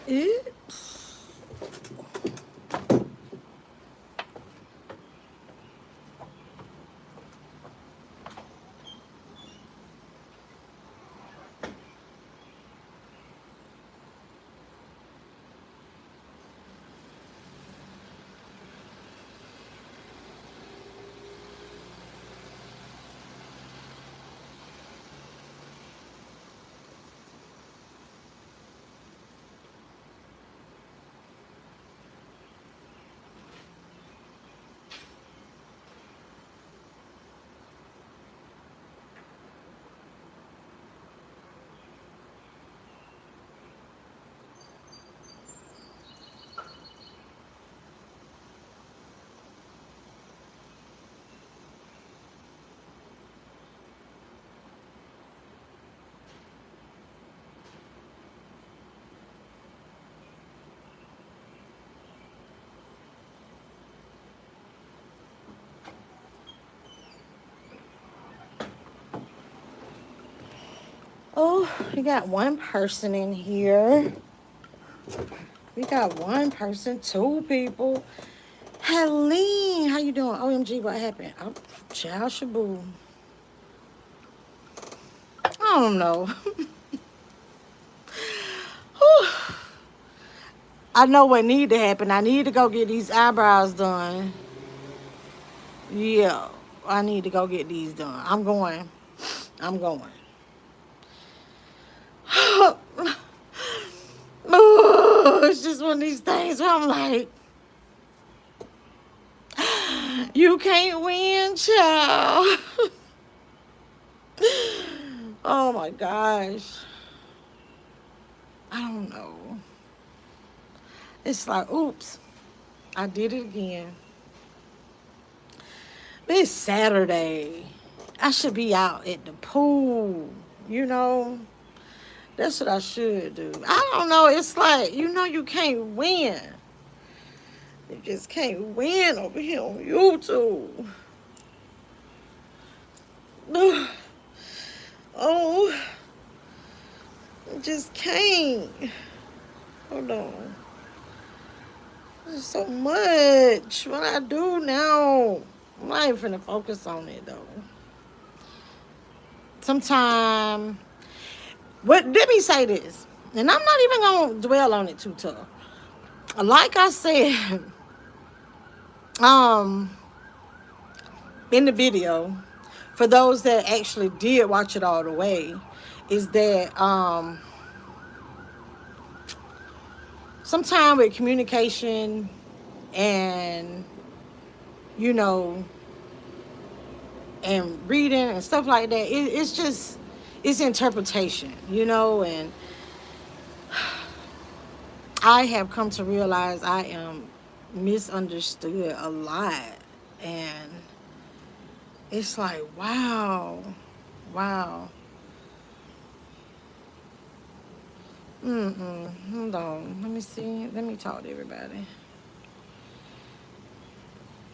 Oops. Oh, we got one person in here. We got one person, two people. Helene, how you doing? OMG, what happened? Oh, child Shabu. I don't know. I know what need to happen. I need to go get these eyebrows done. Yeah, I need to go get these done. I'm going. I'm going. Oh, it's just one of these things where I'm like, you can't win, child. Oh my gosh. I don't know. It's like, oops, I did it again. It's Saturday. I should be out at the pool, you know? That's what I should do. I don't know. It's like, you can't win. You just can't win over here on YouTube. Oh, I just can't. Hold on. There's so much. What I do now, I'm not even finna focus on it though. Sometime, let me say this, and I'm not even gonna dwell on it too tough. Like I said, um, in the video, for those that actually did watch it all the way, is that sometime with communication and you know and reading and stuff like that, it's just it's interpretation, and I have come to realize I am misunderstood a lot, and it's like wow. Hold on, let me see, let me talk to everybody.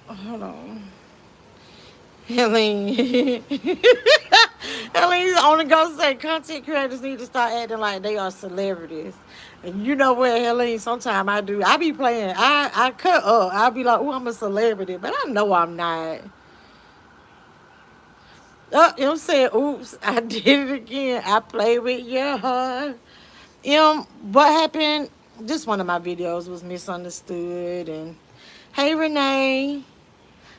Hold on. Helene. Helene's only gonna say content creators need to start acting like they are celebrities. And you know what, Helene, sometimes I be playing, I cut up. I'll be like, oh, I'm a celebrity, but I know I'm not. Oh, I'm saying, oops, I did it again. I played with your heart. What happened? Just one of my videos was misunderstood. And hey, Renee.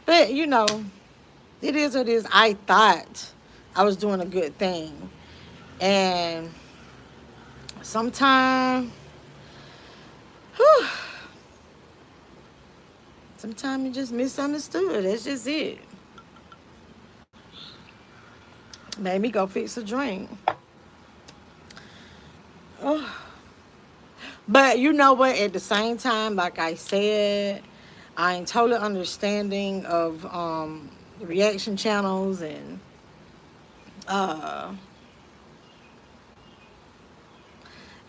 But, it is what it is. I thought I was doing a good thing. And sometimes, sometimes you just misunderstood. That's just it. Made me go fix a drink. Oh. But you know what? At the same time, like I said, I ain't totally understanding of reaction channels and uh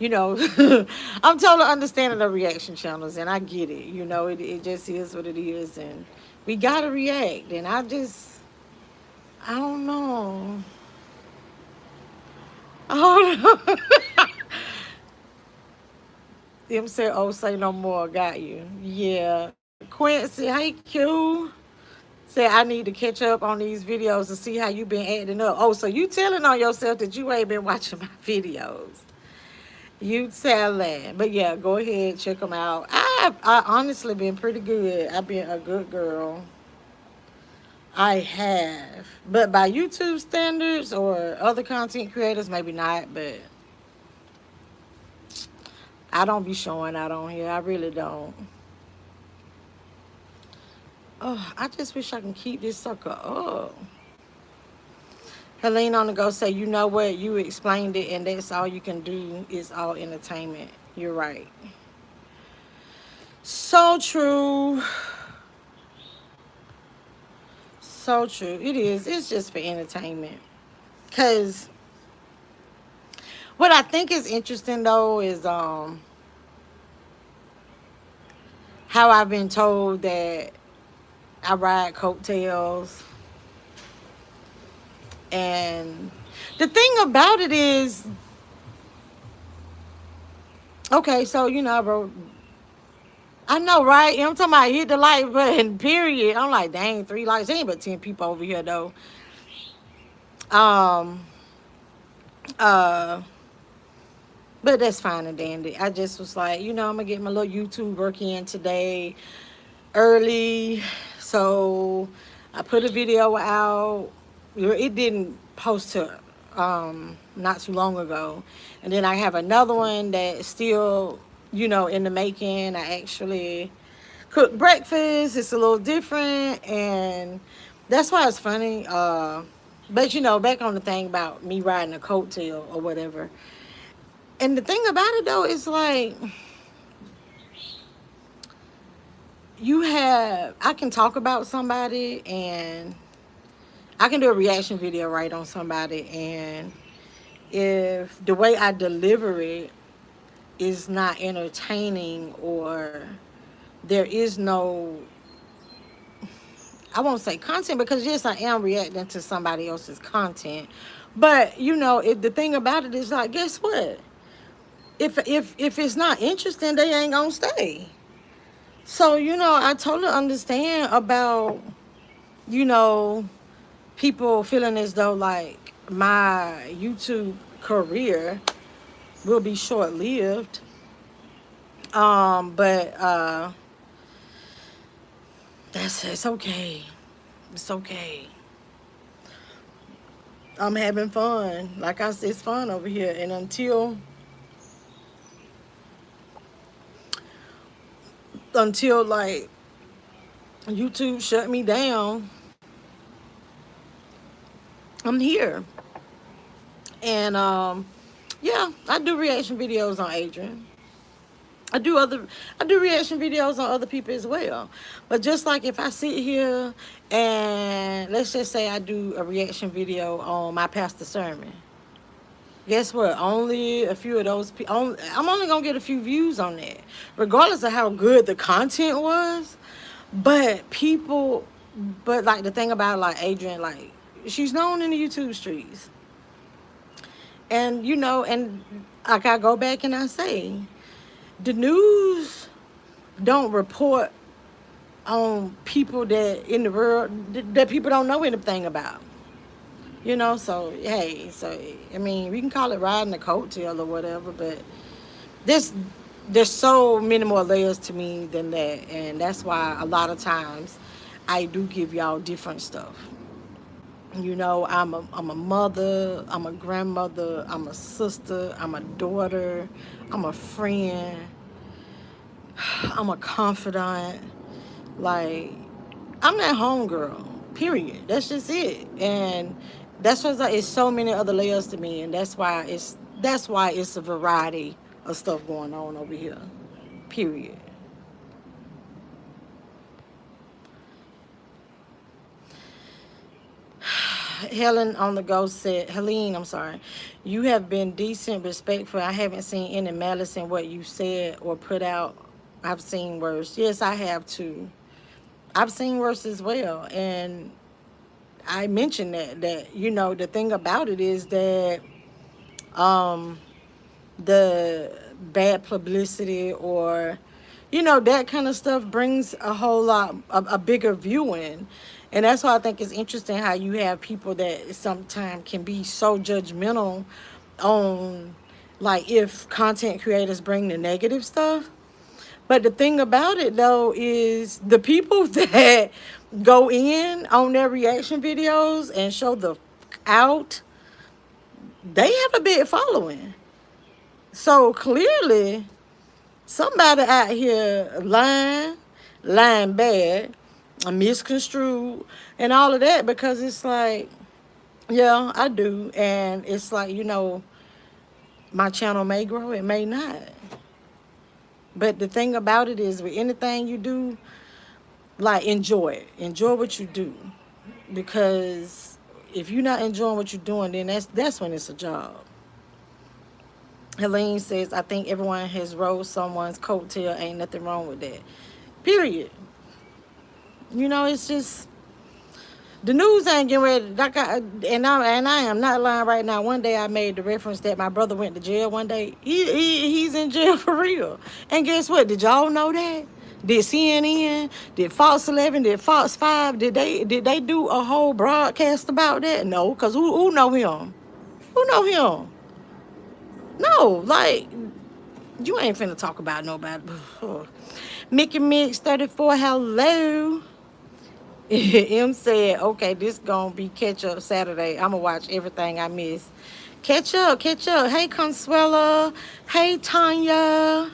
I'm totally understanding the reaction channels, and I get it. It just is what it is, and we gotta react. And I don't know. I don't know. Them said, oh, say no more. Got you. Yeah. Quincy, hey, Q. Said, I need to catch up on these videos to see how you been acting up. Oh, so you telling on yourself that you ain't been watching my videos. You telling. But yeah, go ahead, check them out. I honestly been pretty good. I've been a good girl. I have. But by YouTube standards or other content creators, maybe not. But I don't be showing out on here. I really don't. Oh, I just wish I can keep this sucker up. Helene on the go say, you know what? You explained it, and that's all you can do is all entertainment. You're right. So true. So true. It is. It's just for entertainment. Because what I think is interesting, though, is how I've been told that I ride coattails. And the thing about it is, okay, so, I wrote, I know, right? I'm talking about hit the like button, period. I'm like, dang, 3 likes. Ain't but 10 people over here, though. Um, uh, but that's fine and dandy. I just was like, I'm going to get my little YouTube work in today early. So I put a video out. It didn't post to not too long ago. And then I have another one that's still, in the making. I actually cook breakfast. It's a little different. And that's why it's funny. But, back on the thing about me riding a coattail or whatever. And the thing about it, though, is like, I can talk about somebody and I can do a reaction video right on somebody, and if the way I deliver it is not entertaining, or there is no, I won't say content, because yes, I am reacting to somebody else's content, but the thing about it is, like, guess what? If it's not interesting, they ain't gonna stay. So I totally understand about people feeling as though like my YouTube career will be short lived. But it's okay. It's okay. I'm having fun. Like I said, it's fun over here. And until like YouTube shut me down, I'm here. And yeah, I do reaction videos on Adrian. I do reaction videos on other people as well. But just like if I sit here and let's just say I do a reaction video on my pastor sermon, guess what? Only a few of those people. I'm only gonna get a few views on that, regardless of how good the content was. But people, but like the thing about like Adrian, like she's known in the YouTube streets, and and like I go back and I say, the news don't report on people that in the world that people don't know anything about. So hey, so I mean, we can call it riding a coattail or whatever, but this there's so many more layers to me than that, and that's why a lot of times I do give y'all different stuff. I'm a mother, I'm a grandmother, I'm a sister, I'm a daughter, I'm a friend, I'm a confidant. Like, I'm that homegirl, period. That's just it. And that's what's like, it's so many other layers to me, and that's why it's a variety of stuff going on over here. Period. Helen on the go said, Helene, I'm sorry. You have been decent, respectful. I haven't seen any malice in what you said or put out. I've seen worse. Yes, I have too. I've seen worse as well. And I mentioned that the thing about it is that the bad publicity or, you know, that kind of stuff brings a whole lot, a bigger viewing. And that's why I think it's interesting how you have people that sometimes can be so judgmental on, like, if content creators bring the negative stuff. But the thing about it though is the people that go in on their reaction videos and show the out, they have a big following. So clearly somebody out here lying bad, misconstrued, and all of that, because it's like, yeah, I do. And it's like, you know, my channel may grow, it may not. But the thing about it is, with anything you do, like, enjoy it. Enjoy what you do. Because if you're not enjoying what you're doing, then that's when it's a job. Helene says, I think everyone has rode someone's coattail. Ain't nothing wrong with that. Period. You know, it's just, the news ain't getting ready. Like and I am not lying right now. One day I made the reference that my brother went to jail one day. He's in jail for real. And guess what? Did y'all know that? Did CNN, did Fox 11, did Fox 5, did they do a whole broadcast about that? No, because who know him? Who know him? No, like, you ain't finna talk about nobody. Mickey Mix 34, hello. M said, okay, this gonna be catch up Saturday. I'ma watch everything I miss. Catch up, catch up. Hey, Consuela. Hey, Tanya.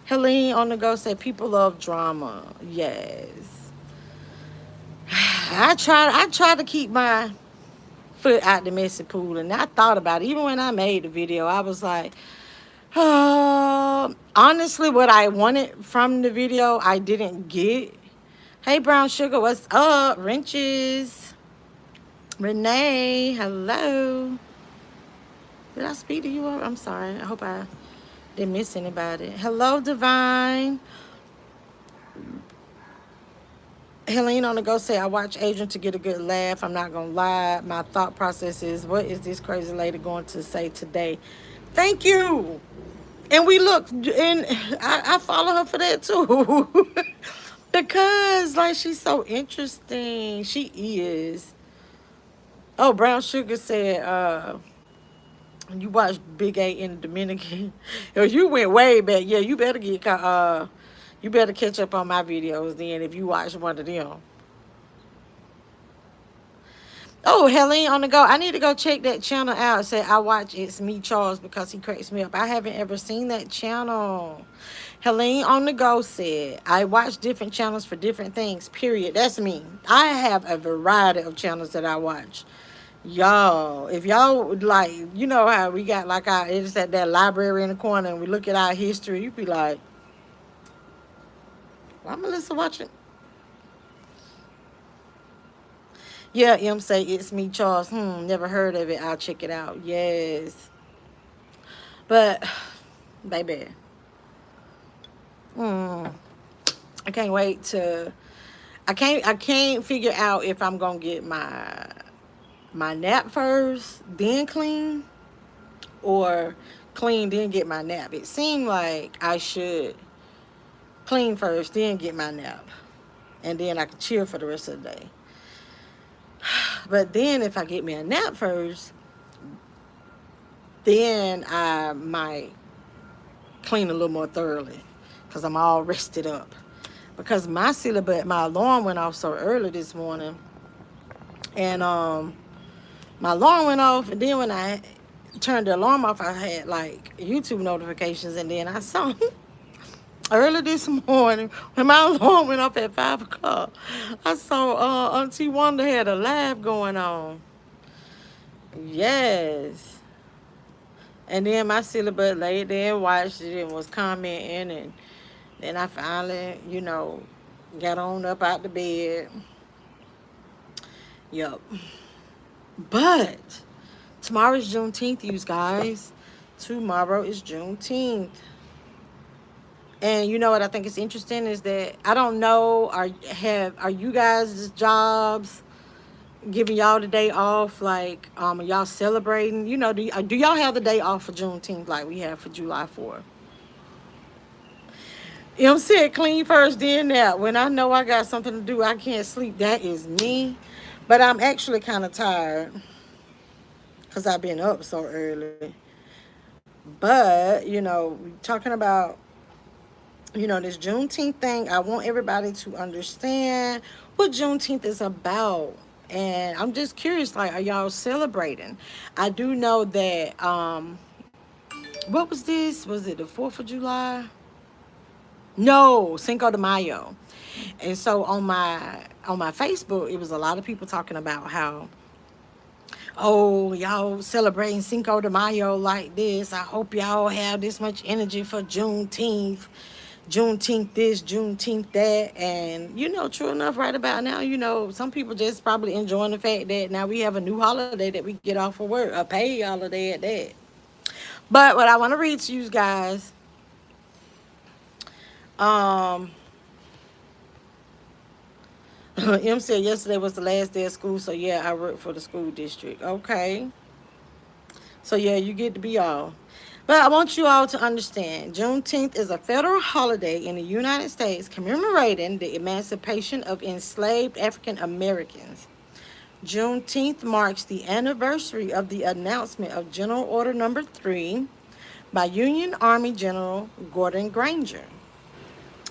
Helene on the go said, people love drama. Yes. I try to keep my foot out the messy pool, and I thought about it. Even when I made the video, I was like, honestly, what I wanted from the video, I didn't get. Hey, Brown Sugar, what's up? Wrenches. Renee, hello. Did I speak to you? I'm sorry. I hope I didn't miss anybody. Hello, Divine. Helene on the go say, I watch Adrian to get a good laugh. I'm not going to lie. My thought process is, what is this crazy lady going to say today? Thank you. And we look, and I follow her for that too. Because, like, she's so interesting. She is. Oh, Brown Sugar said, you watched Big A in the Dominican. Oh, you went way back. Yeah, you better you better catch up on my videos then if you watch one of them. Oh, Helene on the go. I need to go check that channel out. Say, I watch It's Me Charles because he cracks me up. I haven't ever seen that channel. Helene on the go said, I watch different channels for different things, period. That's me. I have a variety of channels that I watch. Y'all, if y'all would, like, you know how we got like it's at that library in the corner and we look at our history, you be like, why Melissa watching? Yeah, M say, it's me, Charles. Never heard of it. I'll check it out. Yes. But, baby. I can't wait to, I can't figure out if I'm gonna get my nap first, then clean, or clean, then get my nap. It seemed like I should clean first, then get my nap. And then I can chill for the rest of the day. But then if I get me a nap first, then I might clean a little more thoroughly because I'm all rested up. Because my alarm went off so early this morning. And my alarm went off, and then when I turned the alarm off, I had like YouTube notifications, and then I saw early this morning when my alarm went off at 5 o'clock, I saw Auntie Wanda had a live going on. Yes. And then my silly butt laid there and watched it and was commenting, and then I finally, you know, got on up out the bed. Yup. But tomorrow is Juneteenth, you guys. Tomorrow is Juneteenth. And you know what I think is interesting is that I don't know, are you guys' jobs giving y'all the day off? Like, are y'all celebrating? You know, do y'all have the day off for Juneteenth like we have for July 4th? Said clean first, then that. When I know I got something to do, I can't sleep. That is me. But I'm actually kind of tired because I've been up so early. But, talking about, this Juneteenth thing, I want everybody to understand what Juneteenth is about. And I'm just curious, like, are y'all celebrating? I do know that, what was this? Was it the 4th of July? No, Cinco de Mayo. And so on my Facebook, it was a lot of people talking about how, oh, y'all celebrating Cinco de Mayo like this. I hope y'all have this much energy for Juneteenth. Juneteenth this, Juneteenth that. And, true enough, right about now, some people just probably enjoying the fact that now we have a new holiday that we get off of work, a paid holiday at that. But what I want to read to you guys, um, M said yesterday was the last day of school, so yeah, I work for the school district. Okay. So yeah, you get to be all. But I want you all to understand, Juneteenth is a federal holiday in the United States commemorating the emancipation of enslaved African Americans. Juneteenth marks the anniversary of the announcement of General Order Number 3 by Union Army General Gordon Granger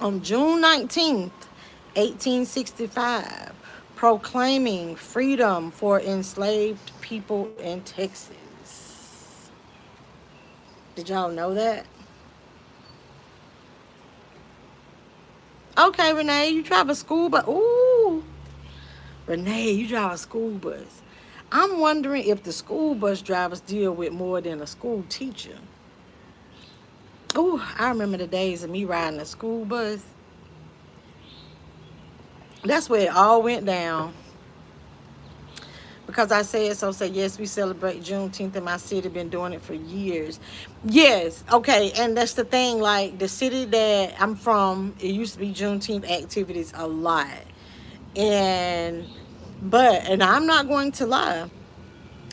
on June 19th, 1865, proclaiming freedom for enslaved people in Texas. Did y'all know that? Okay, Renee, you drive a school bus. Ooh, Renee, you drive a school bus. I'm wondering if the school bus drivers deal with more than a school teacher. Ooh, I remember the days of me riding a school bus. That's where it all went down. Because I said so. Say yes, we celebrate Juneteenth in my city. Been doing it for years. Yes, okay, and that's the thing. Like the city that I'm from, it used to be Juneteenth activities a lot, and and I'm not going to lie.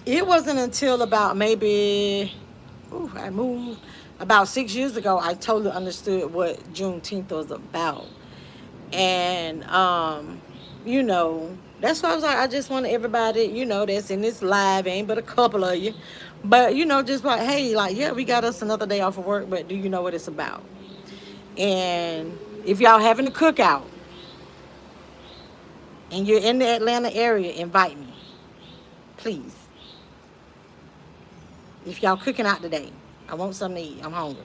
It wasn't until about maybe, I moved about 6 years ago. I totally understood what Juneteenth was about. And that's why I was like, I just want everybody, that's in this live, ain't but a couple of you, but just like, hey, like, yeah, we got us another day off of work, but do you know what it's about? And if y'all having a cookout and you're in the Atlanta area, invite me, please. If y'all cooking out today, I want something to eat. I'm hungry.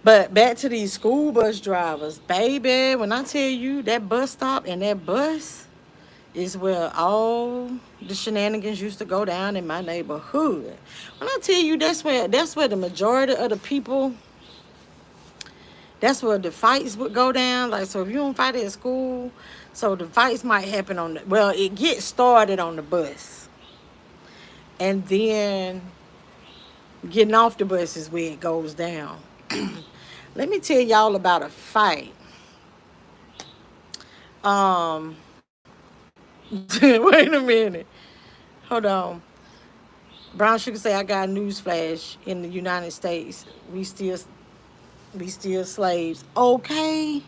But back to these school bus drivers, baby. When I tell you that bus stop and that bus is where all the shenanigans used to go down in my neighborhood. When I tell you that's where the majority of the people, that's where the fights would go down. Like, so if you don't fight at school, so the fights might happen it gets started on the bus. And then getting off the bus is where it goes down. Let me tell y'all about a fight. Um, wait a minute. Hold on. Brown Sugar say, I got a news flash. In the United States, we still slaves. Okay.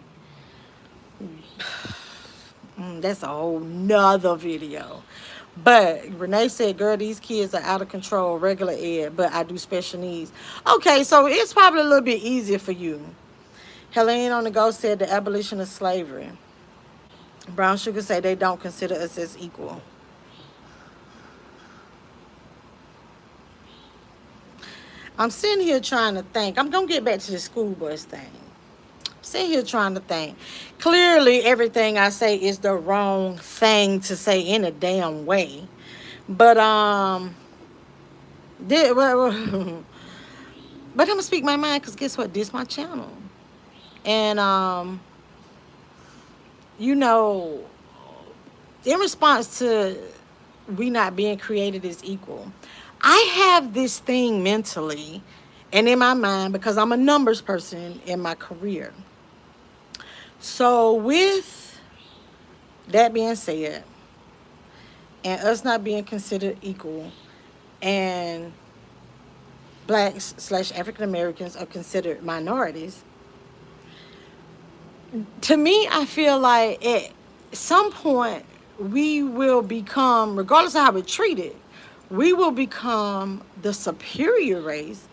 That's a whole nother video. But Renee said, girl, these kids are out of control, regular ed, but I do special needs. Okay, so it's probably a little bit easier for you. Helene on the go said the abolition of slavery. Brown Sugar say they don't consider us as equal. I'm sitting here trying to think. I'm going to get back to the school bus thing. Sitting here trying to think. Clearly, everything I say is the wrong thing to say in a damn way. But but I'm gonna speak my mind because guess what? This is my channel, and you know, in response to we not being created as equal, I have this thing mentally and in my mind because I'm a numbers person in my career. So with that being said, and us not being considered equal, and blacks slash African Americans are considered minorities. To me, I feel like at some point we will become, regardless of how we're treated, we will become the superior race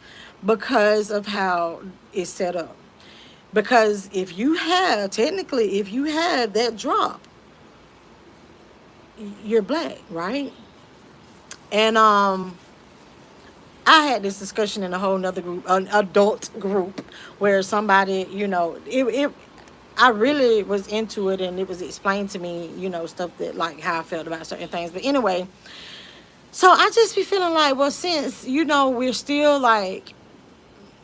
because of how it's set up. Because if you have, technically, if you have that drop, you're black, right? And I had this discussion in a whole nother group, an adult group, where somebody, I really was into it, and it was explained to me, stuff that, like, how I felt about certain things. But anyway, so I just be feeling like, well, since, we're still like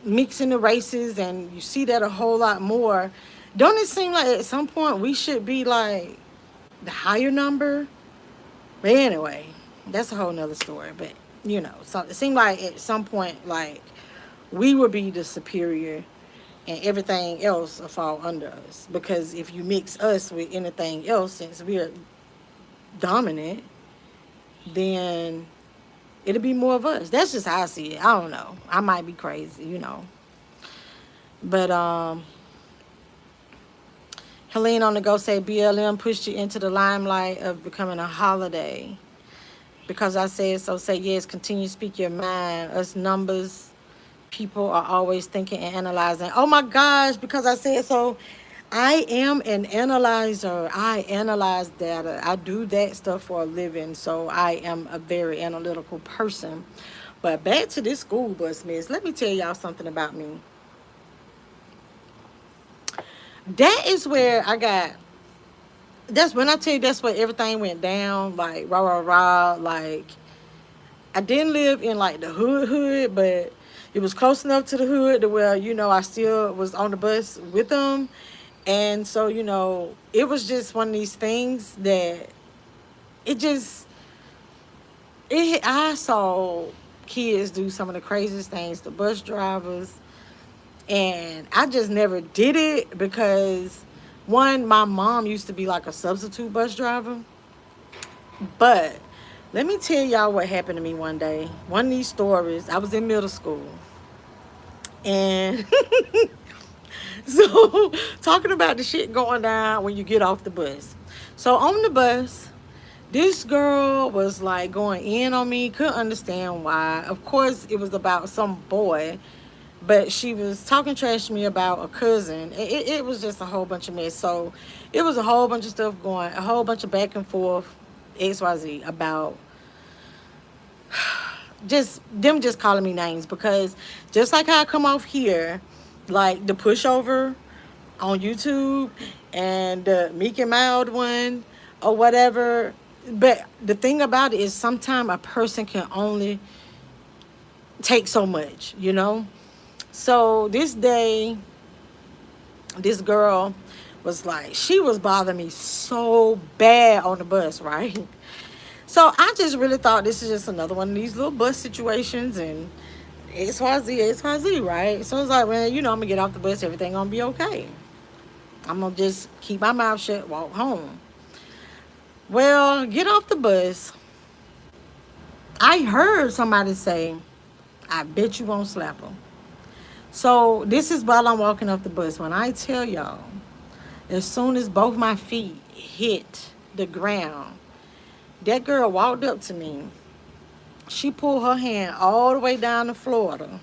mixing the races, and you see that a whole lot more, don't it seem like at some point we should be like the higher number? But anyway, that's a whole nother story. But so it seemed like at some point, like, we would be the superior, and everything else will fall under us. Because if you mix us with anything else, since we're dominant, then it'll be more of us. That's just how I see it. I don't know. I might be crazy. But Helene on the go say BLM pushed you into the limelight of becoming a holiday. Because I said so, say yes, continue to speak your mind. Us numbers people are always thinking and analyzing. Oh my gosh, because I said so. I am an analyzer. I analyze data. I do that stuff for a living. So I am a very analytical person. But back to this school bus, miss. Let me tell y'all something about me. That is where I got. That's when I tell you that's where everything went down. Like, rah, rah, rah. Like, I didn't live in, like, the hood, but it was close enough to the hood to where, I still was on the bus with them. And so, it was just one of these things that it just, I saw kids do some of the craziest things to bus drivers. And I just never did it because, one, my mom used to be like a substitute bus driver. But let me tell y'all what happened to me one day. One of these stories, I was in middle school. And so, talking about the shit going down when you get off the bus. So, on the bus, this girl was like going in on me. Couldn't understand why. Of course, it was about some boy. But she was talking trash to me about a cousin. It was just a whole bunch of mess. So, it was a whole bunch of stuff going, a whole bunch of back and forth, XYZ, about just them just calling me names. Because just like how I come off here, like the pushover on YouTube and the meek and mild one or whatever. But the thing about it is sometimes a person can only take so much. So this day, this girl was like, she was bothering me so bad on the bus, right? So I just really thought this is just another one of these little bus situations, and XYZ, right? So it's like, well, I'm going to get off the bus. Everything going to be okay. I'm going to just keep my mouth shut, walk home. Well, get off the bus. I heard somebody say, I bet you won't slap her. So this is while I'm walking off the bus. When I tell y'all, as soon as both my feet hit the ground, that girl walked up to me. She pulled her hand all the way down to Florida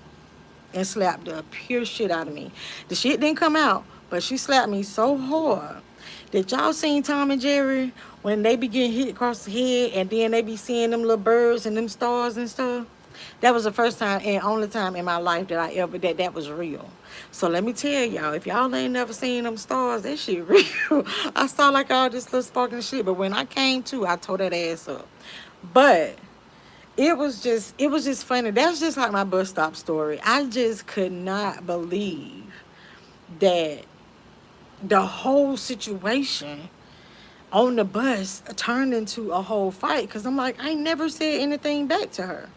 and slapped the pure shit out of me. The shit didn't come out, but she slapped me so hard that y'all seen Tom and Jerry when they be getting hit across the head and then they be seeing them little birds and them stars and stuff. That was the first time and only time in my life that I ever, that was real. So let me tell y'all, if y'all ain't never seen them stars, that shit real. I saw like all this little sparkling shit, but when I came to, I tore that ass up. But it was just funny. That's just like my bus stop story. I just could not believe that the whole situation on the bus turned into a whole fight. Because I'm like, I never said anything back to her.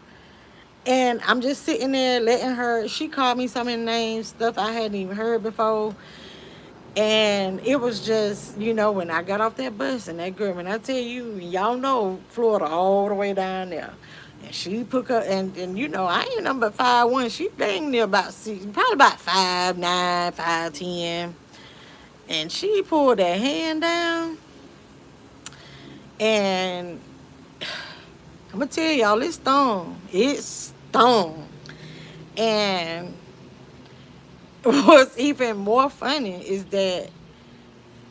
And I'm just sitting there letting her, she called me some of the names, stuff I hadn't even heard before. And it was just, when I got off that bus and that girl, when I tell you, y'all know Florida all the way down there. And She put her, and you know, I ain't number 5'1". She dang near about six, probably about 5'9", 5'10". And she pulled that hand down, and I'm gonna tell y'all, it's stung. It's stung. And what's even more funny is that,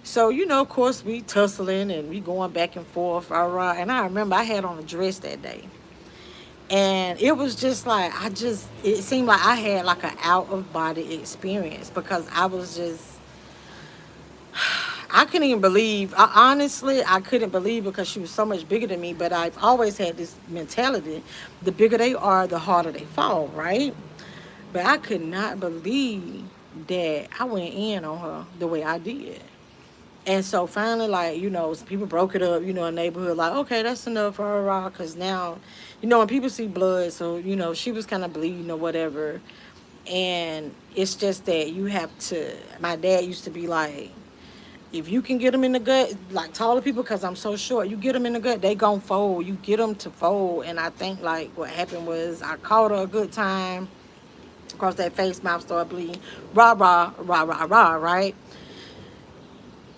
so you know, of course, we tussling and we going back and forth, all right. And I remember I had on a dress that day, and it was just like it seemed like I had like an out of body experience because I was just, I couldn't even believe. Honestly, I couldn't believe because she was so much bigger than me. But I've always had this mentality: the bigger they are, the harder they fall, right? But I could not believe that I went in on her the way I did. And so finally, like, you know, some people broke it up, you know, in the neighborhood, like, okay, that's enough for her, because now, you know, when people see blood, so, you know, she was kind of bleeding or whatever. And it's just that you have to, my dad used to be like, if you can get them in the gut, like taller people, because I'm so short, you get them in the gut, they gon' fold. You get them to fold. And I think, like, what happened was I caught her a good time, across that face, mouth started bleeding, rah, rah, rah, rah, rah, right?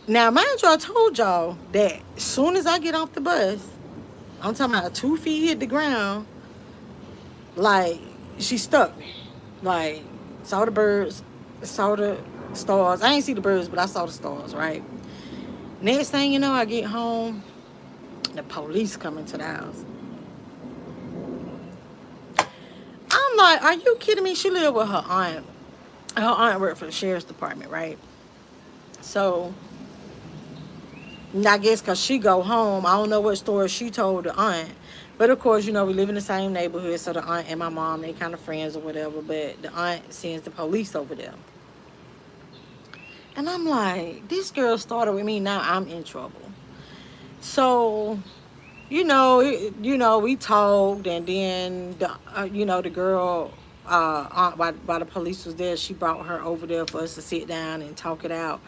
Now, mind you, I told y'all that as soon as I get off the bus, I'm talking about 2 feet hit the ground, like, she stuck me. Like, saw the birds, saw the stars. I ain't see the birds, but I saw the stars, right? Next thing you know, I get home, the police coming to the house. I'm like, are you kidding me? She lived with her aunt. Her aunt worked for the sheriff's department, right? So, I guess because she go home, I don't know what story she told the aunt. But of course, you know, we live in the same neighborhood, so the aunt and my mom, they kind of friends or whatever. But the aunt sends the police over there. And I'm like, this girl started with me, now I'm in trouble. So, we talked, and then the girl, aunt, while the police was there, she brought her over there for us to sit down and talk it out,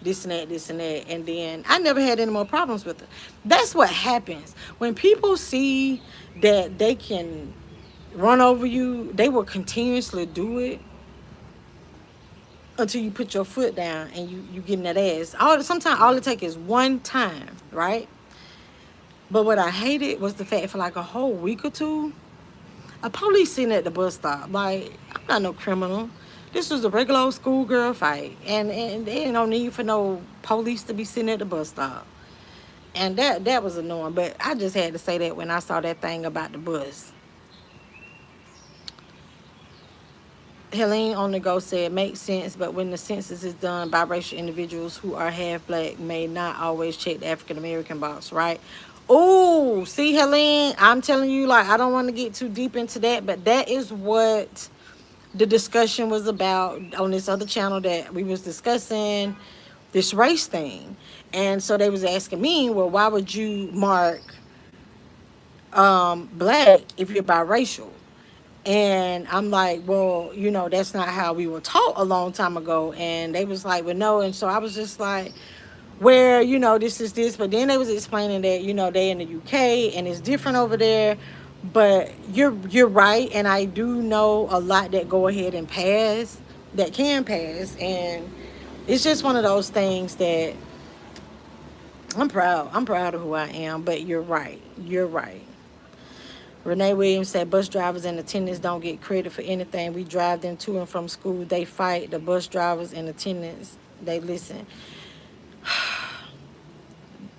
this and that, and then I never had any more problems with her. That's what happens when people see that they can run over you. They will continuously do it until you put your foot down and you get in that ass. Sometimes all it takes is one time, right? But what I hated was the fact for like a whole week or two, a police sitting at the bus stop. Like, I'm not no criminal. This was a regular old schoolgirl fight. And there ain't no need for no police to be sitting at the bus stop. And that was annoying. But I just had to say that when I saw that thing about the bus. Helene on the go said, makes sense, but when the census is done, biracial individuals who are half black may not always check the African American box, right? Oh, see, Helene, I'm telling you, like, I don't want to get too deep into that, but that is what the discussion was about on this other channel that we was discussing this race thing. And so they was asking me, well, why would you mark black if you're biracial? And I'm like, well, that's not how we were taught a long time ago. And they was like, well, no. And so I was just like, where, this is this. But then they was explaining that, they in the UK and it's different over there. But you're right. And I do know a lot that go ahead and pass, that can pass. And it's just one of those things that I'm proud. I'm proud of who I am. But you're right. You're right. Renee Williams said, bus drivers and attendants don't get credit for anything. We drive them to and from school. They fight. The bus drivers and attendants, they listen.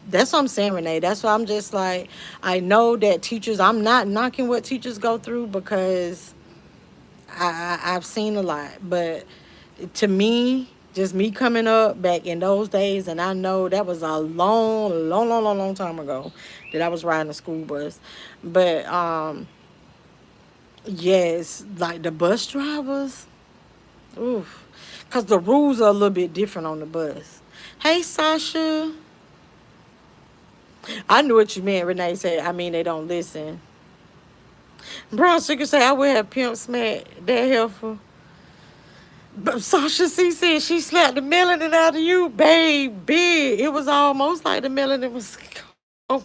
That's what I'm saying, Renee. That's why I'm just like, I know that teachers, I'm not knocking what teachers go through because I've seen a lot. But to me, just me coming up back in those days, and I know that was a long, long, long, long, long time ago that I was riding a school bus. But yes, like the bus drivers, oof, because the rules are a little bit different on the bus. Hey, Sasha. I knew what you meant, Renee said. I mean, they don't listen. Brown Sugar said, I would have pimp smack that helpful. But Sasha C said she slapped the melanin out of you, baby. It was almost like the melanin was gone.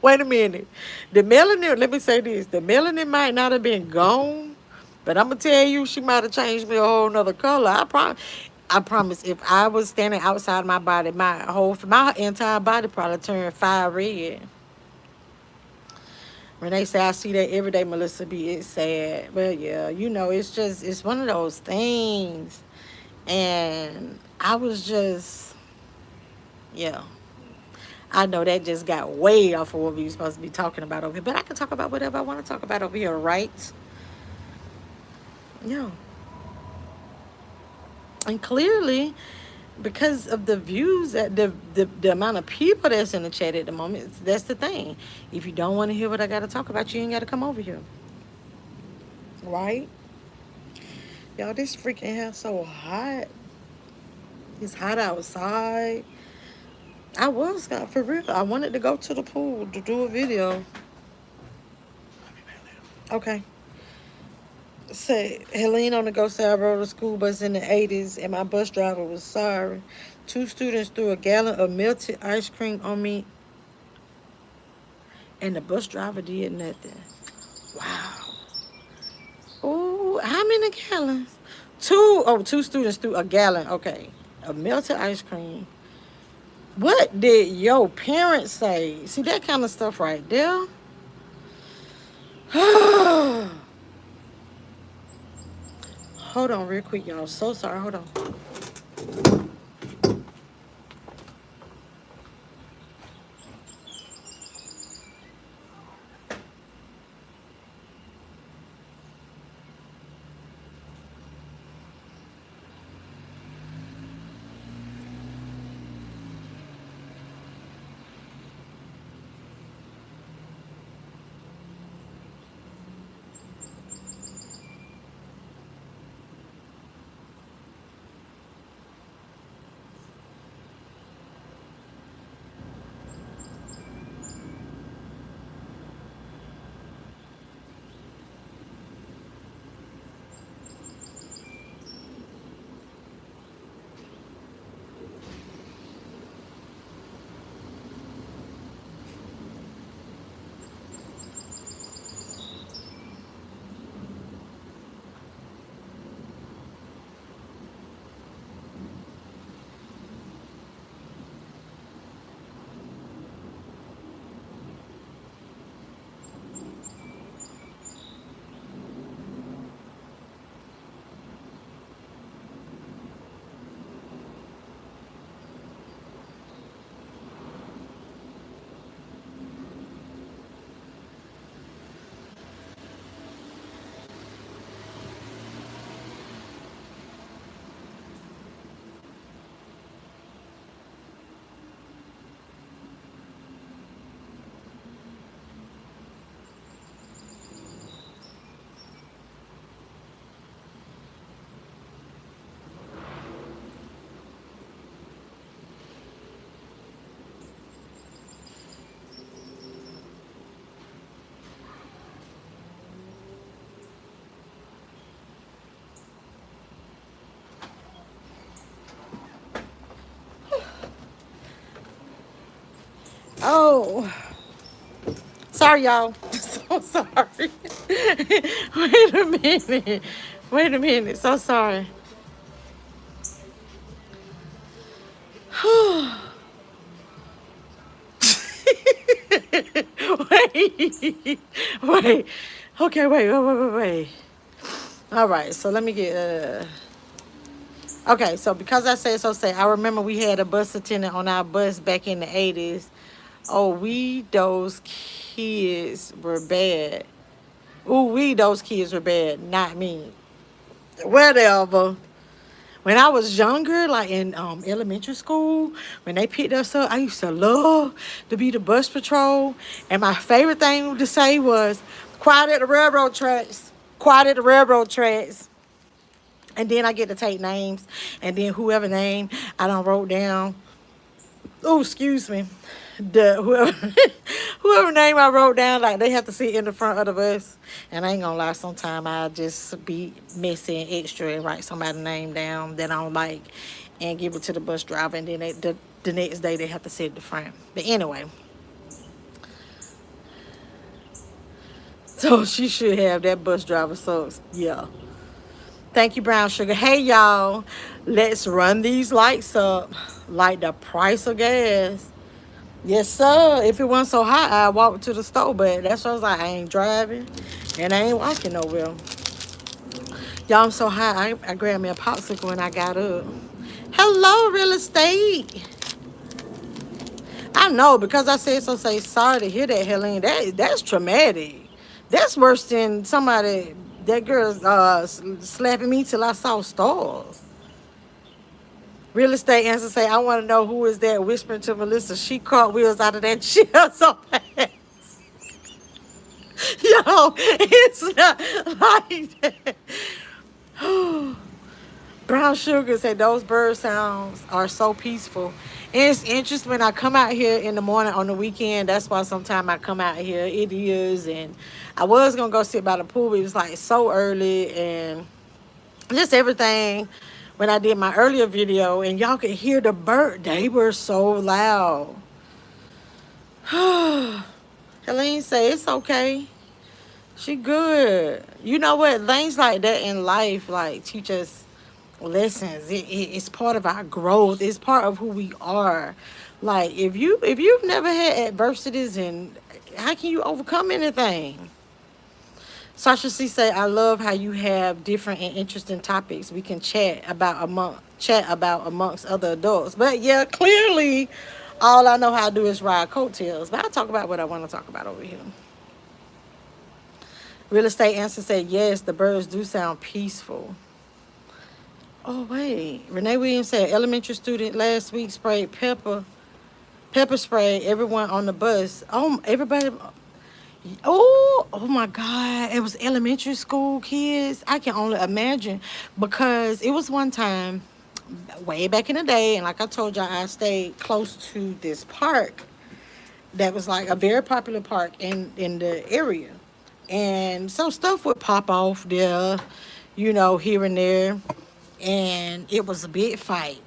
Wait a minute. The melanin, let me say this. The melanin might not have been gone, but I'm going to tell you, she might have changed me a whole nother color. I promise, if I was standing outside my body, my entire body probably turned fire red. When they say I see that every day, Melissa B, it's sad. Well, yeah, it's one of those things. And I was just, yeah. I know that just got way off of what we were supposed to be talking about over here. But I can talk about whatever I want to talk about over here, right? Yeah. And clearly, because of the views that the amount of people that's in the chat at the moment, that's the thing. If you don't want to hear what I got to talk about, you ain't got to come over here. Right? Y'all, this freaking hair so hot. It's hot outside. For real. I wanted to go to the pool to do a video. Okay. Say, Helene on the go say I rode a school bus in the 80s and my bus driver was sorry. 2 students threw a gallon of melted ice cream on me and the bus driver did nothing. Wow. Oh, how many gallons? 2 students threw a gallon, okay, of melted ice cream. What did your parents say? See, that kind of stuff right there. Hold on real quick, y'all. So sorry. Hold on. Oh, sorry, y'all. So sorry. Wait a minute. Wait a minute. So sorry. Wait. Wait. Okay, wait. All right, so let me get okay, so because I said so say, I remember we had a bus attendant on our bus back in the 80s. Oh, those kids were bad. Ooh, those kids were bad, not me. Whatever. When I was younger, like in elementary school, when they picked us up, I used to love to be the bus patrol. And my favorite thing to say was, quiet at the railroad tracks. Quiet at the railroad tracks. And then I get to take names. And then whoever name I done wrote down. Oh, excuse me. Whoever name I wrote down, like they have to sit in the front of the bus. And I ain't gonna lie, sometimes I just be messing extra and write somebody's name down that I don't like and give it to the bus driver. And then the next day they have to sit at the front. But anyway, So she should have that bus driver sucks. Yeah. Thank you, Brown Sugar. Hey, y'all. Let's run these lights up like the price of gas. Yes, sir. If it wasn't so hot, I'd walk to the store. But that's why I was like, I ain't driving and I ain't walking nowhere. Y'all, I'm so hot. I grabbed me a popsicle when I got up. Hello, real estate. I know, because I said so. Say sorry to hear that, Helene. That's traumatic. That's worse than somebody. That girl slapping me till I saw stars. Real estate answer say, I want to know who is that whispering to Melissa. She caught wheels out of that chair so fast. Yo, it's not like that. Brown Sugar said those bird sounds are so peaceful. And it's interesting when I come out here in the morning on the weekend. That's why sometimes I come out here. It is. And I was going to go sit by the pool. But it was like so early and just everything. When I did my earlier video and y'all could hear the bird. They were so loud. Helene say it's okay. She good. You know what? Things like that in life like teach us lessons. It's part of our growth. It's part of who we are. Like if you've never had adversities, and how can you overcome anything? Sasha C say, I love how you have different and interesting topics we can chat about amongst other adults. But yeah, clearly all I know how to do is ride coattails. But I'll talk about what I want to talk about over here. Real estate answer said, yes, the birds do sound peaceful. Oh, wait. Renee Williams said, elementary student last week sprayed pepper spray everyone on the bus. Oh, everybody. Oh my God. It was elementary school kids. I can only imagine, because it was one time way back in the day. And like I told y'all, I stayed close to this park that was like a very popular park in the area. And so stuff would pop off there, here and there. And it was a big fight.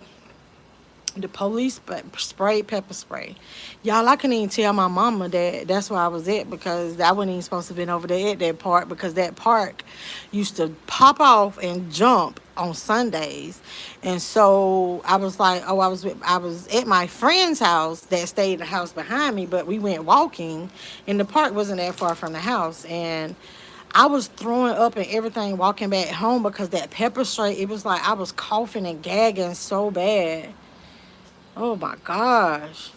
The police sprayed pepper spray. Y'all, I couldn't even tell my mama that that's where I was at, because I wasn't even supposed to have been over there at that park, because that park used to pop off and jump on Sundays. And so I was like, I was at my friend's house that stayed in the house behind me, but we went walking and the park wasn't that far from the house. And I was throwing up and everything walking back home because that pepper spray, it was like I was coughing and gagging so bad. Oh my gosh.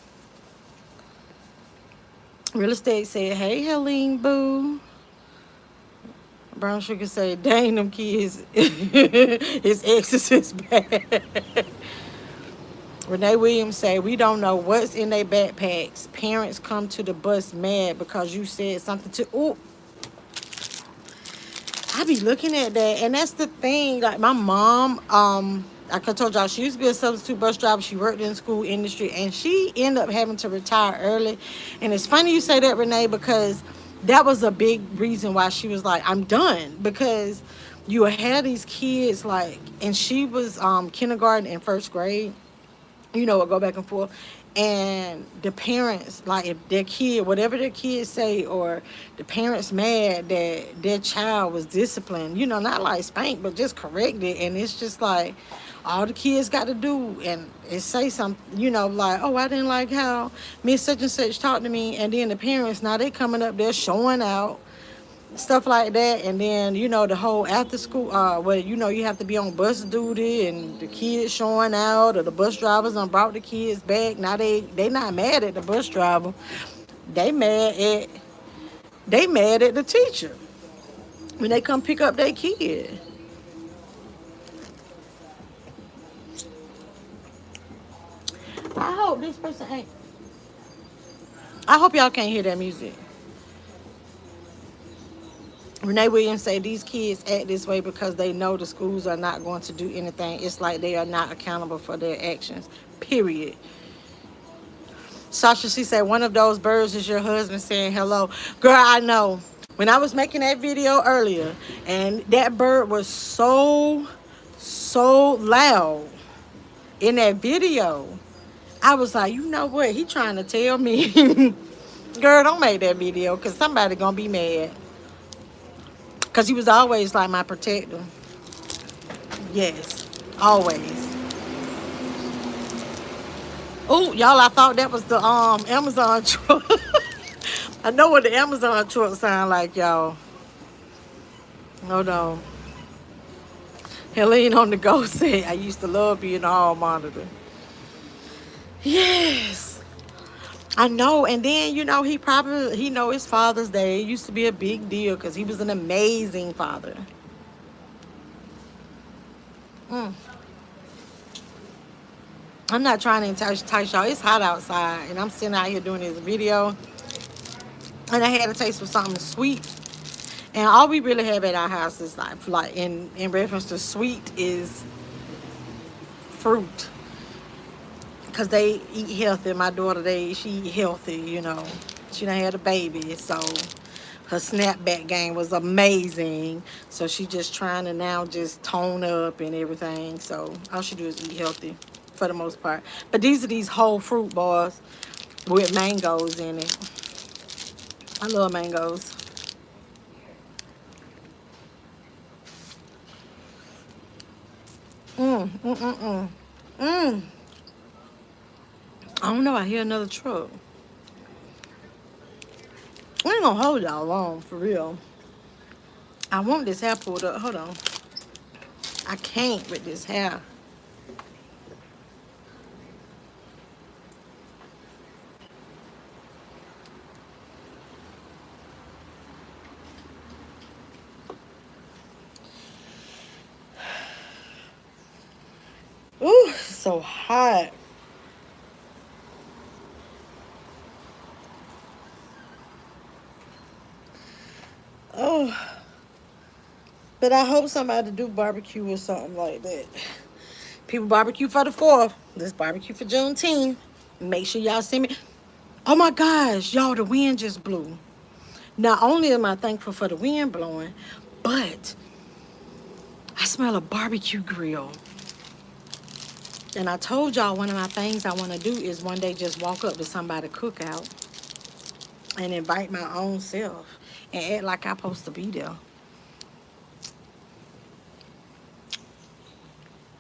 Real estate said, hey, Helene Boo. Brown Sugar said, dang, them kids, his exes is bad. Renee Williams said, we don't know what's in their backpacks. Parents come to the bus mad because you said something to, ooh. I be looking at that, and that's the thing. Like my mom, like I told y'all, she used to be a substitute bus driver. She worked in the school industry, and she ended up having to retire early. And it's funny you say that, Renee, because that was a big reason why she was like, I'm done. Because you had these kids, like, and she was kindergarten and first grade, would go back and forth. And the parents, like, if their kid, whatever their kids say, or the parents mad that their child was disciplined, not like spanked, but just corrected. And it's just like, all the kids got to do and say something, like, oh, I didn't like how Miss such and such talked to me. And then the parents, now they coming up there showing out, stuff like that. And then, the whole after school, you have to be on bus duty, and the kids showing out, or the bus drivers done brought the kids back. Now they not mad at the bus driver. They mad at the teacher when they come pick up their kid. I hope this person ain't. I hope y'all can't hear that music. Renee Williams say these kids act this way because they know the schools are not going to do anything. It's like they are not accountable for their actions, period. Sasha, she said, one of those birds is your husband saying hello. Girl, I know. When I was making that video earlier, and that bird was so loud in that video, I was like, you know what? He trying to tell me. Girl, don't make that video, because somebody going to be mad. Because he was always like my protector. Yes, always. Oh, y'all, I thought that was the Amazon truck. I know what the Amazon truck sound like, y'all. Hold on. Helene on the go said, I used to love being a hall monitor. Yes. I know. And then, he know his Father's Day. It used to be a big deal because he was an amazing father. Mm. I'm not trying to entice y'all. It's hot outside. And I'm sitting out here doing this video. And I had a taste for something sweet. And all we really have at our house is like in reference to sweet is fruit. Because they eat healthy. My daughter, she eat healthy, She done had a baby, so her snapback game was amazing. So she just trying to now just tone up and everything. So all she do is eat healthy for the most part. But these are these whole fruit bars with mangoes in it. I love mangoes. Mm. I don't know. I hear another truck. I ain't gonna hold y'all long, for real. I want this hair pulled up. Hold on. I can't with this hair. Ooh, it's so hot. Oh, but I hope somebody do barbecue or something like that. People barbecue for the 4th. Let's barbecue for Juneteenth. Make sure y'all send me. Oh my gosh, y'all, the wind just blew. Not only am I thankful for the wind blowing, but I smell a barbecue grill. And I told y'all one of my things I want to do is one day just walk up to somebody's cookout and invite my own self and act like I'm supposed to be there.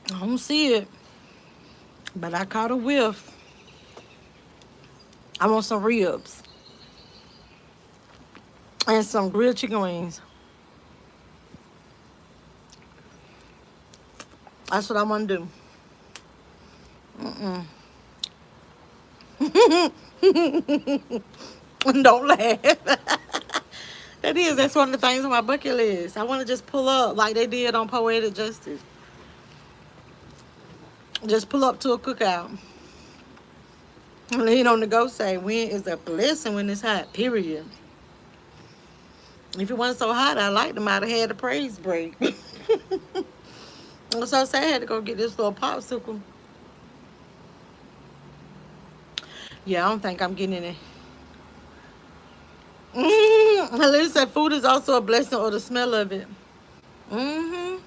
I don't see it, but I caught a whiff. I want some ribs and some grilled chicken wings. That's what I want to do. Don't laugh. That's one of the things on my bucket list. I want to just pull up like they did on Poetic Justice. Just pull up to a cookout. And lean on the go say, wind is a blessing when it's hot, period. If it wasn't so hot, I like them. I'd have had a praise break. I'm so sad I had to go get this little popsicle. Yeah, I don't think I'm getting any. Helene said food is also a blessing or the smell of it. I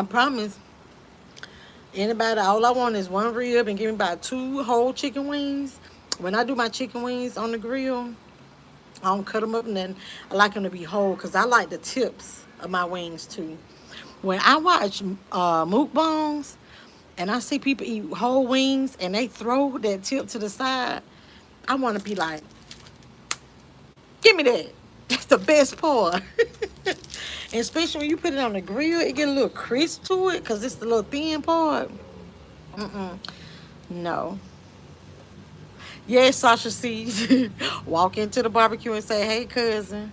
promise. Anybody, all I want is one rib and give me about 2 whole chicken wings. When I do my chicken wings on the grill, I don't cut them up and then I like them to be whole because I like the tips of my wings too. When I watch mukbangs and I see people eat whole wings and they throw that tip to the side, I want to be like, give me that. That's the best part. And especially when you put it on the grill, it get a little crisp to it because it's the little thin part. No. Yes, Sasha sees. Walk into the barbecue and say, hey, cousin.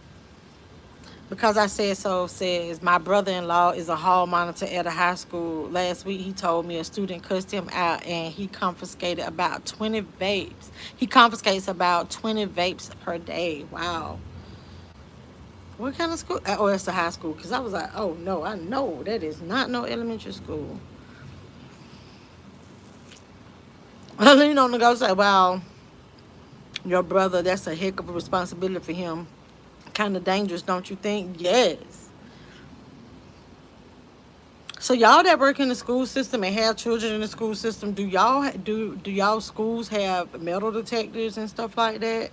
Because I said so says, my brother-in-law is a hall monitor at a high school. Last week, he told me a student cussed him out and he confiscated about 20 vapes. He confiscates about 20 vapes per day. Wow. What kind of school? Oh, it's a high school. Because I was like, oh, no, I know. That is not no elementary school. I lean on the go say, wow, your brother, that's a heck of a responsibility for him. Kind of dangerous, don't you think? Yes. So y'all that work in the school system and have children in the school system, do y'all schools have metal detectors and stuff like that?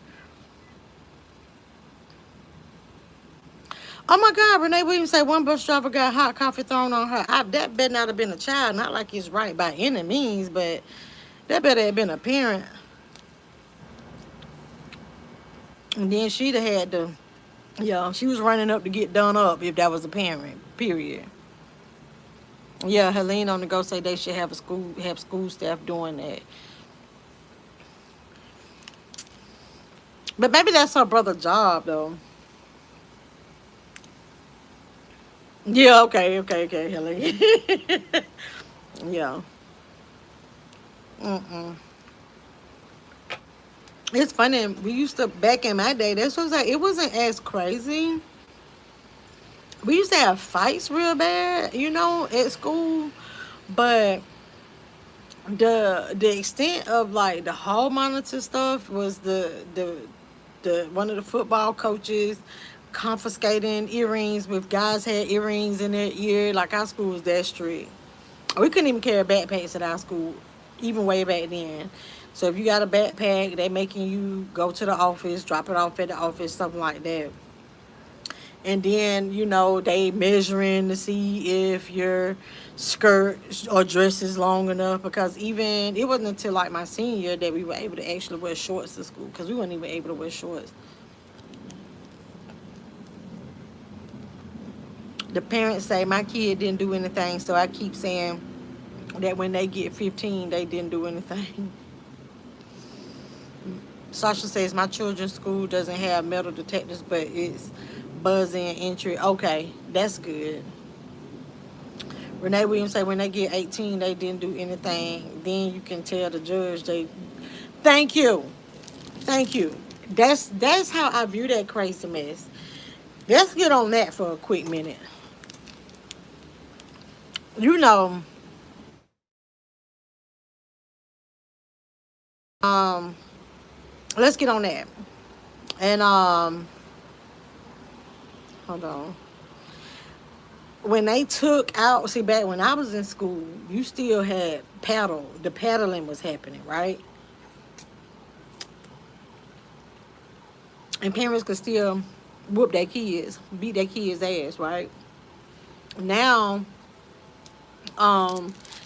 Oh my God, Renee Williams said one bus driver got hot coffee thrown on her. That better not have been a child. Not like it's right by any means, but that better have been a parent. And then she'd have had to, yeah, she was running up to get done up if that was a parent, period. Yeah, Helene on the go say they should have school staff doing that. But maybe that's her brother's job though. Yeah, okay, Helene. Yeah. Mm-mm. It's funny. We used to back in my day. That's what I was like. It wasn't as crazy. We used to have fights real bad, at school. But the extent of like the hall monitor stuff was the one of the football coaches confiscating earrings with guys had earrings in their ear. Like our school was that strict. We couldn't even carry backpacks at our school, even way back then. So if you got a backpack, they making you go to the office, drop it off at the office, something like that. And then, they measuring to see if your skirt or dress is long enough. Because even, it wasn't until like my senior year that we were able to actually wear shorts to school. Because we weren't even able to wear shorts. The parents say my kid didn't do anything. So I keep saying that when they get 15, they didn't do anything. Sasha says my children's school doesn't have metal detectors, but it's buzzing entry. Okay, that's good. Renee Williams say when they get 18, they didn't do anything. Then you can tell the judge they. Thank you, thank you. That's how I view that crazy mess. Let's get on that for a quick minute. You know, um, let's get on that. And hold on. When they took out, see, back when I was in school, you still had paddle. The paddling was happening, right? And parents could still whoop their kids, beat their kids' ass, right? Now,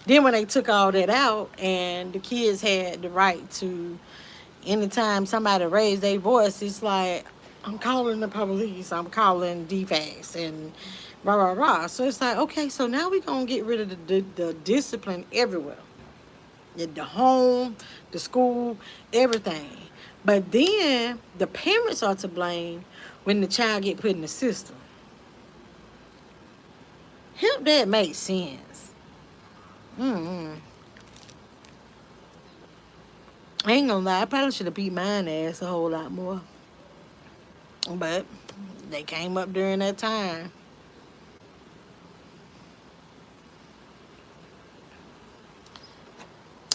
then when they took all that out and the kids had the right to, anytime somebody raised their voice, it's like, I'm calling the police, I'm calling DFAS, and rah, rah, rah. So it's like, okay, so now we're going to get rid of the discipline everywhere. At the home, the school, everything. But then the parents are to blame when the child get put in the system. Help that make sense. Mm-hmm. I ain't gonna lie, I probably should have beat mine ass a whole lot more. But they came up during that time.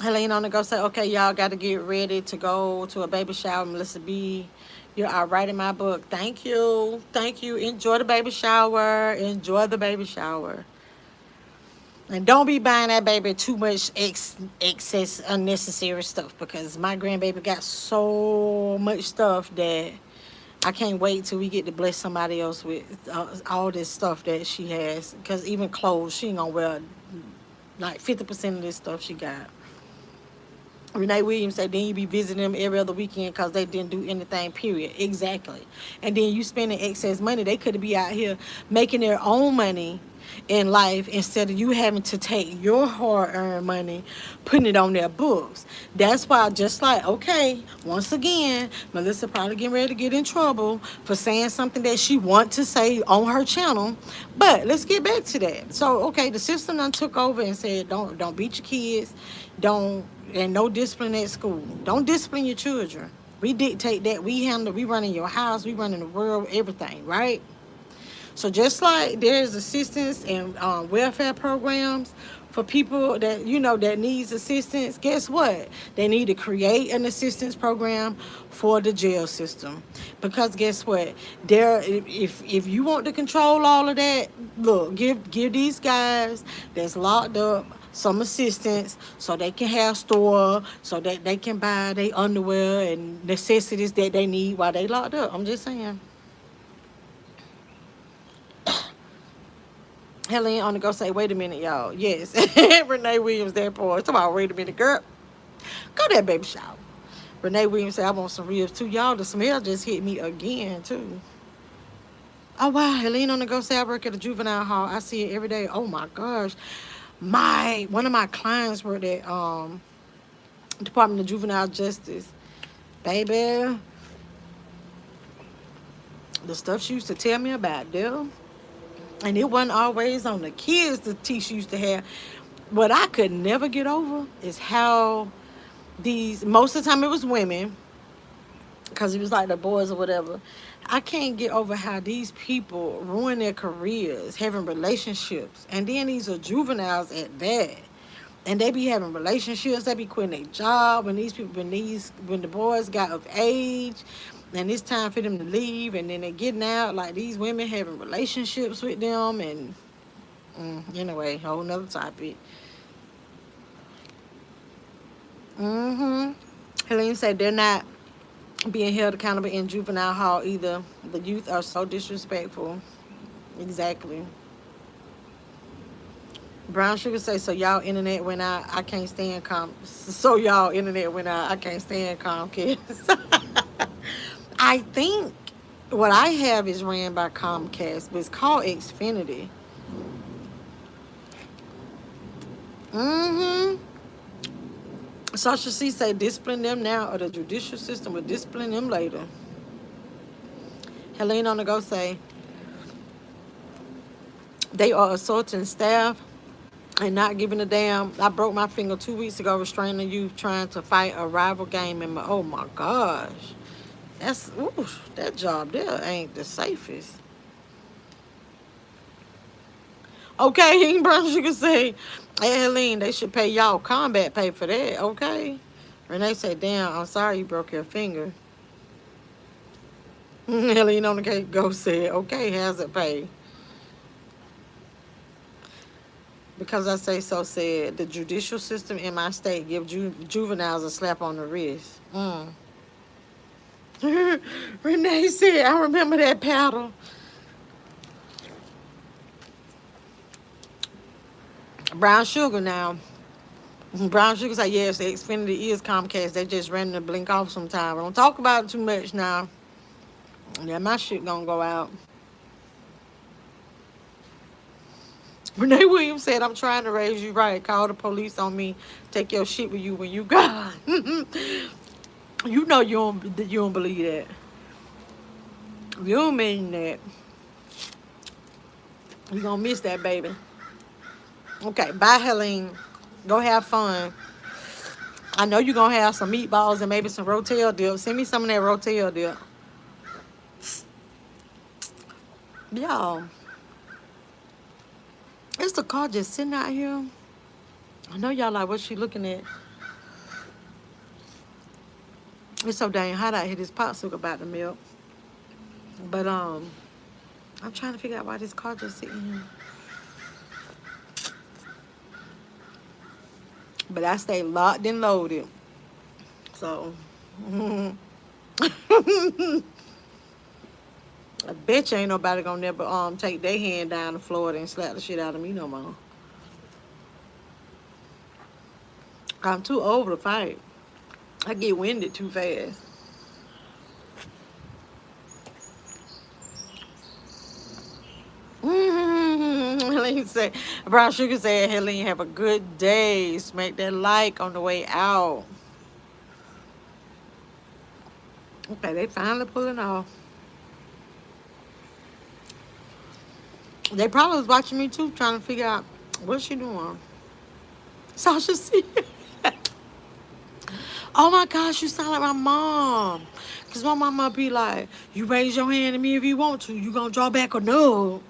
Helene on the go say, okay, y'all got to get ready to go to a baby shower. Melissa B, you're all right in my book. Thank you. Thank you. Enjoy the baby shower. Enjoy the baby shower. And don't be buying that baby too much excess unnecessary stuff, because my grandbaby got so much stuff that I can't wait till we get to bless somebody else with all this stuff that she has. Because even clothes, she ain't gonna wear like 50% of this stuff she got. Renee Williams said, then you be visiting them every other weekend because they didn't do anything, period. Exactly. And then you spending excess money. They could be out here making their own money in life instead of you having to take your hard-earned money, putting it on their books. That's why, just like, okay, once again, Melissa probably getting ready to get in trouble for saying something that she want to say on her channel. But let's get back to that. So, okay, the system done took over and said, don't beat your kids, and no discipline at school. Don't discipline your children. We dictate that. We running your house, we running the world, everything, right? So just like there's assistance and welfare programs for people that, that needs assistance, guess what? They need to create an assistance program for the jail system. Because guess what? If you want to control all of that, look, give these guys that's locked up some assistance so they can have store, so that they can buy their underwear and necessities that they need while they locked up. I'm just saying. Helene on the go say, wait a minute, y'all. Yes. Renee Williams, that part. Talk about, wait a minute, girl. Go to that baby shower. Renee Williams said, I want some ribs too. Y'all, the smell just hit me again, too. Oh, wow. Helene on the go say, I work at a juvenile hall. I see it every day. Oh, my gosh. One of my clients worked at Department of Juvenile Justice. Baby, the stuff she used to tell me about them. And it wasn't always on the kids the tea she used to have. What I could never get over is how most of the time it was women, because it was like the boys or whatever. I can't get over how these people ruin their careers, having relationships. And then these are juveniles at that. And they be having relationships, they be quitting their job when when the boys got of age and it's time for them to leave, and then they getting out, like these women having relationships with them, and anyway, whole nother topic. Helene said they're not being held accountable in juvenile hall either. The youth are so disrespectful. Exactly. Brown Sugar say, so y'all internet went out, I can't stand so y'all internet went out, I can't stand Comcast. I think what I have is ran by Comcast, but it's called Xfinity. Sasha C say, discipline them now or the judicial system will discipline them later. Helene on the go say, they are assaulting staff and not giving a damn. I broke my finger 2 weeks ago restraining you trying to fight a rival game in oh my gosh. That job there ain't the safest. Okay, Brown Sugar say, hey Helene, they should pay y'all combat pay for that, okay? Renee said, damn, I'm sorry you broke your finger. Helene on the go said, okay, hazard pay. Because I say so said, the judicial system in my state give juveniles a slap on the wrist. Renee said, I remember that paddle. Brown Sugar now. Brown Sugar say, yes, the Xfinity is Comcast. They just randomly blink off sometime. Don't talk about it too much now. Yeah, my shit gonna go out. Renee Williams said, I'm trying to raise you right. Call the police on me. Take your shit with you when you gone. You know you don't believe that. You don't mean that. You gonna miss that, baby. Okay, bye, Helene. Go have fun. I know you're gonna have some meatballs and maybe some Rotel dip. Send me some of that Rotel dip. Y'all, is the car just sitting out here? I know y'all like, what's she looking at? It's so dang hot out here. This popsicle about to melt. But I'm trying to figure out why this car just sitting here. But I stay locked and loaded. So I bet you ain't nobody gonna never take their hand down to Florida and slap the shit out of me no more. I'm too old to fight. I get winded too fast. Helene said, Brown Sugar said, Helene, have a good day. Smack that like on the way out. Okay, they finally pulling off. They probably was watching me too, trying to figure out what's she doing. Sasha see. Oh my gosh, you sound like my mom. Because my mama be like, you raise your hand to me if you want to. You gonna draw back or no?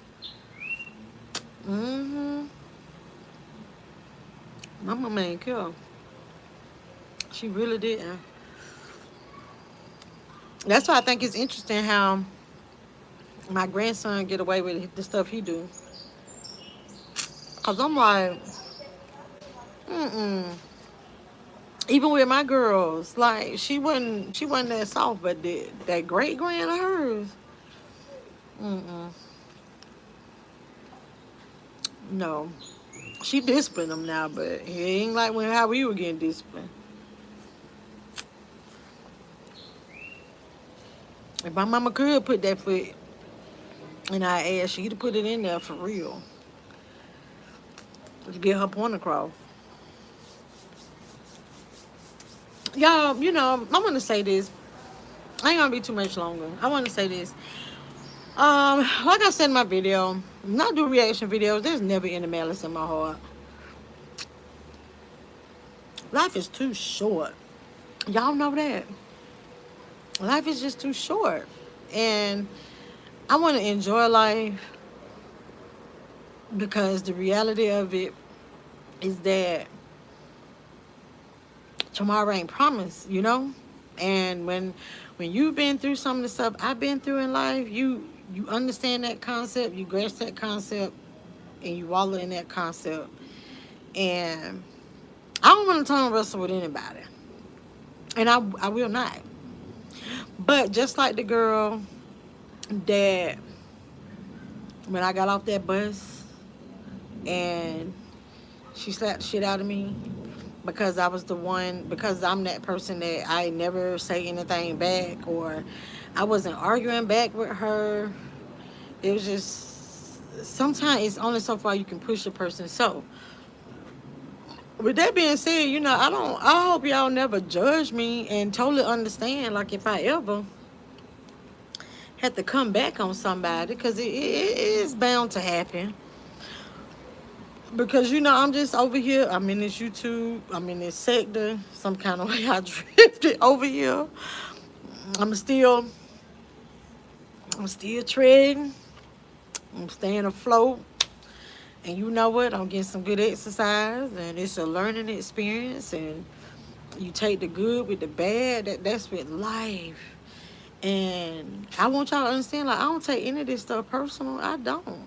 My mama ain't care. She really didn't. That's why I think it's interesting how my grandson get away with the stuff he do. Because I'm like, even with my girls, like she wasn't that soft, but that great grand of hers, No, she disciplined him now, but it ain't like when how we were getting disciplined. If my mama could put that foot in our ass, she'd have put it in there for real to get her point across. Y'all, I want to say this. I ain't gonna be too much longer. I want to say this. Like I said in my video, when I do reaction videos, there's never any malice in my heart. Life is too short. Y'all know that. Life is just too short. And I want to enjoy life because the reality of it is that tomorrow ain't promised, And when you've been through some of the stuff I've been through in life, you understand that concept, you grasp that concept, and you wallow in that concept. And I don't want to tongue wrestle with anybody, and I will not. But just like the girl that when I got off that bus and she slapped the shit out of me because because I'm that person that I never say anything back, or I wasn't arguing back with her. It was just, sometimes it's only so far you can push a person. So with that being said, I hope y'all never judge me and totally understand, like, if I ever had to come back on somebody, because it is bound to happen. Because I'm just over here, I'm in this YouTube, I'm in this sector, some kind of way I drifted over here. I'm still treading, I'm staying afloat. And you know what? I'm getting some good exercise, and it's a learning experience. And you take the good with the bad. That's with life. And I want y'all to understand, like, I don't take any of this stuff personal. I don't.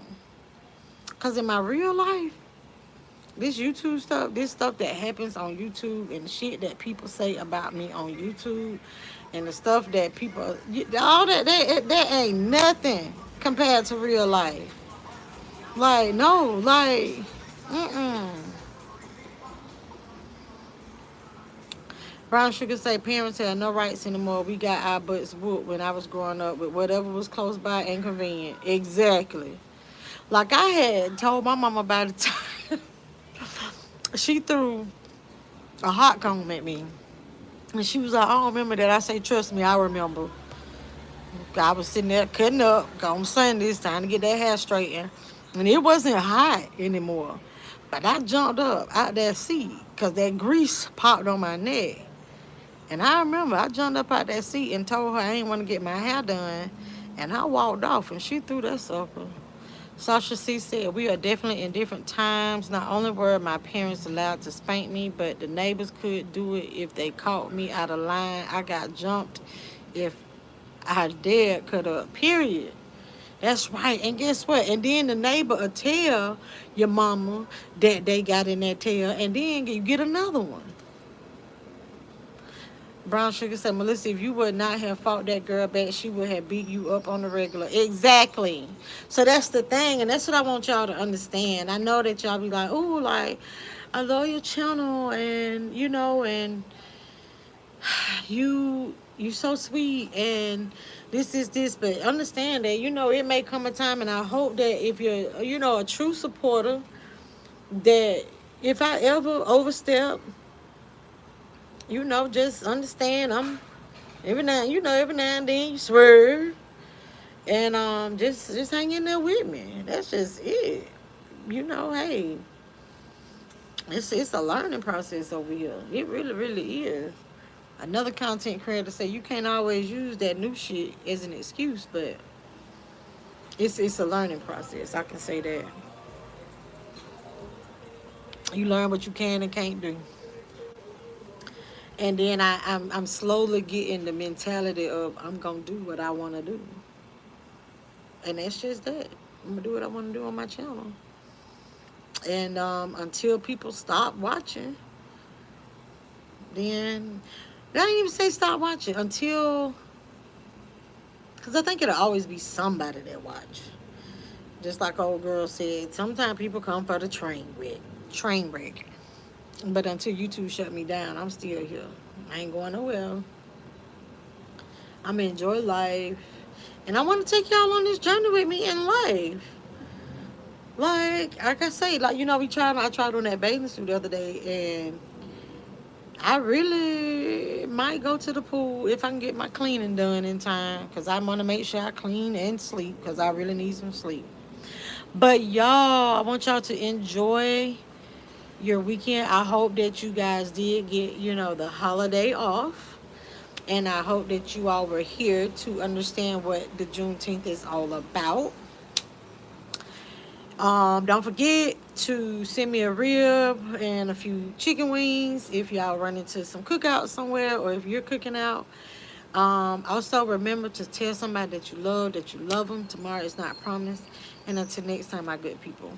Because in my real life, this YouTube stuff, this stuff that happens on YouTube, and the shit that people say about me on YouTube, and the stuff that people, all that ain't nothing compared to real life. Like, no, like, mm-mm. Brown Sugar say parents had no rights anymore. We got our butts whooped when I was growing up with whatever was close by and convenient. Exactly. Like, I had told my mama about the time she threw a hot comb at me. And she was like, I don't remember that. I say, trust me, I remember. I was sitting there cutting up on Sundays, trying to get that hair straightened. And it wasn't hot anymore. But I jumped up out that seat because that grease popped on my neck. And I remember I jumped up out that seat and told her I ain't want to get my hair done. And I walked off, and she threw that sucker. Sasha C said, we are definitely in different times. Not only were my parents allowed to spank me, but the neighbors could do it if they caught me out of line. I got jumped if I dared cut up, period. That's right. And guess what? And then the neighbor will tell your mama that they got in that tail, and then you get another one. Brown Sugar said, Melissa, if you would not have fought that girl back, she would have beat you up on the regular. Exactly. So that's the thing, and that's what I want y'all to understand. I know that y'all be like, oh, like, I love your channel, and, and you so sweet, and this, but understand that, it may come a time, and I hope that if you're, a true supporter, that if I ever overstep, just understand every now and then you swerve, and just hang in there with me. That's just it. Hey, it's a learning process over here. It really, really is. Another content creator said you can't always use that new shit as an excuse, but it's a learning process. I can say that. You learn what you can and can't do. And then I'm slowly getting the mentality of I'm going to do what I want to do. And that's just that. I'm going to do what I want to do on my channel. And until people stop watching, then I didn't even say stop watching. Until, because I think it'll always be somebody that watch. Just like old girl said, sometimes people come for the train wreck. Train wreck. But until you two shut me down, I'm still here. I ain't going nowhere. I'm gonna enjoy life. And I want to take y'all on this journey with me in life. Like I say, like I tried on that bathing suit the other day, and I really might go to the pool if I can get my cleaning done in time, because I want to make sure I clean and sleep, because I really need some sleep. But y'all, I want y'all to enjoy your weekend. I hope that you guys did get, the holiday off. And I hope that you all were here to understand what the Juneteenth is all about. Don't forget to send me a rib and a few chicken wings if y'all run into some cookout somewhere, or if you're cooking out. Also, remember to tell somebody that you love them. Tomorrow is not promised. And until next time, my good people.